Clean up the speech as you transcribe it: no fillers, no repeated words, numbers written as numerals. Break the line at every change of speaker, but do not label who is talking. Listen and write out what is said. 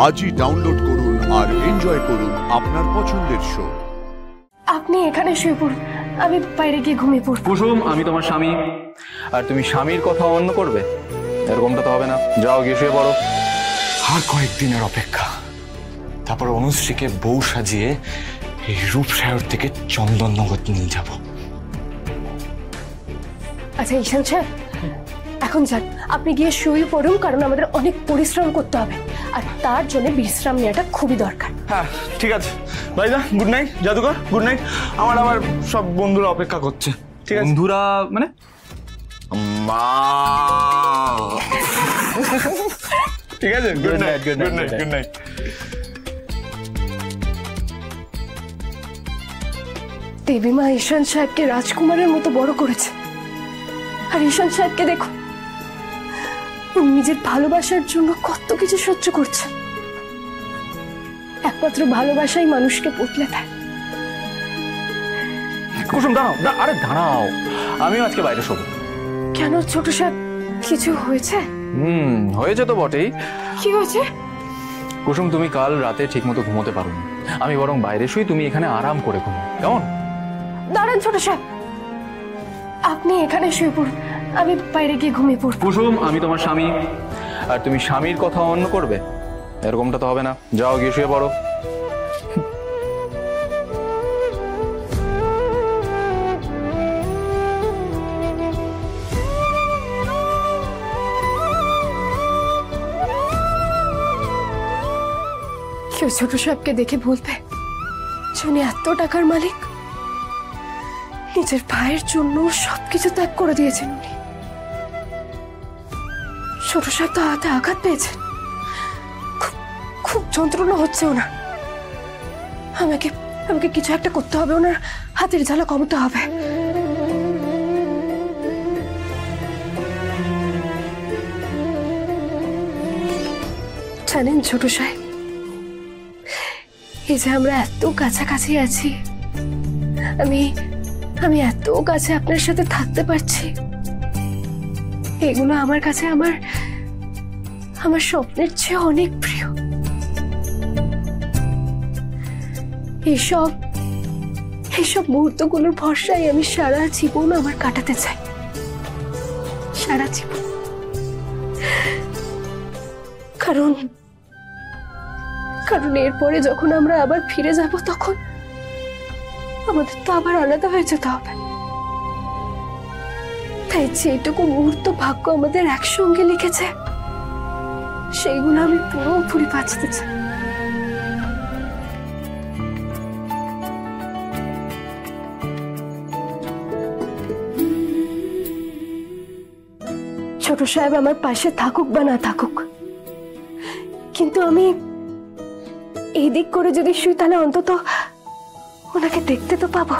আজই ডাউনলোড করুন আর এনজয় করুন আপনার পছন্দের শো।
আপনি এখানে শুয়ে পড়ুন, আমি বাইরে গিয়ে ঘুমিয়ে পড়ব।
কুসুম, আমি তোমার স্বামী আর তুমি স্বামীর কথা অন্য করবে, এরকমটা তো হবে না। যাও গিয়ে শুয়ে পড়ো।
আর কয়েকদিনের অপেক্ষা, তারপর অনুশ্রীকে বউ সাজিয়ে এই রূপসাগর থেকে চন্দননগর নিয়ে যাব।
আচ্ছা ঈশান সাহেব, এখন যান, আপনি গিয়ে শুয়ে পড়ুন, কারণ আমাদের অনেক পরিশ্রম করতে হবে আর তার জন্য বিশ্রাম নেওয়াটা খুবই দরকার।
হ্যাঁ ঠিক আছে ভাইদা, গুড নাইট। জাদুকর গুড নাইট। আমার আবার সব বন্ধুরা অপেক্ষা করছে। ঠিক আছে
বন্ধুরা মানে
মা। ঠিক আছে, good night good night good night.
দেবী মা ঈশান সাহেবকে রাজকুমারের মতো বড় করেছে, আর ঈশান সাহেবকে দেখো, নিজের ভালোবাসার জন্য কত কিছু সহ্য করছে। একমাত্র ভালোবাসাই মানুষকে বদলে দেয়।
কুসুম দাঁড়াও, আরে দাঁড়াও, আমিও আজকে বাইরে শোবো।
কেন ছোট সাহেব, কিছু হয়েছে?
হয়েছে তো বটেই।
কি হয়েছে?
কুসুম, তুমি কাল রাতে ঠিক মতো ঘুমোতে পারোনি, আমি বরং বাইরে শুই, তুমি এখানে আরাম করে ঘুমো, কেমন?
দাঁড়ান ছোট সাহেব, আপনি এখানে শুয়ে পড়ুন, আমি বাইরে গিয়ে ঘুমিয়ে পড়ব।
কুসুম, আমি তোমার স্বামী আর তুমি স্বামীর কথা অন্য করবে, এরকমটা তো হবে না। যাও গিয়ে শুয়ে পড়ো।
কেউ ছোট সাহেবকে দেখে বলবে যে উনি এত টাকার মালিক, নিজের ভাইয়ের জন্য সবকিছু ত্যাগ করে দিয়েছেন উনি। ছোট সাহেব তো হাতে আঘাত পেয়েছেন, খুব যন্ত্রণা হচ্ছে ওনার। আমাকে কিছু একটা করতে হবে, ওনার হাতের জ্বালা কমাতে হবে। জানেন ছোট সাহেব, এই যে আমরা এত কাছাকাছি আছি, আমি এত কাছে আপনার সাথে থাকতে পারছি, এগুলো আমার কাছে আমার স্বপ্নের চেয়ে অনেক প্রিয়। এইসব মুহূর্তগুলোর ভরসায় আমি সারা জীবন আমার কাটাতে চাই, সারা জীবন। কারণ এরপরে যখন আমরা আবার ফিরে যাব, তখন আমাদের তো আবার আলাদা হয়ে যেতে হবে। তাই যেটুকু মুহূর্ত ভাগ্য আমাদের একসঙ্গে লিখেছে, সেইগুলো আমি পুরোপুরি বাঁচতে চাই। ছোট সাহেব আমার পাশে থাকুক বা না থাকুক, কিন্তু আমি এই দিক করে যদি শুই, তাহলে অন্তত ওনাকে দেখতে তো পাবো।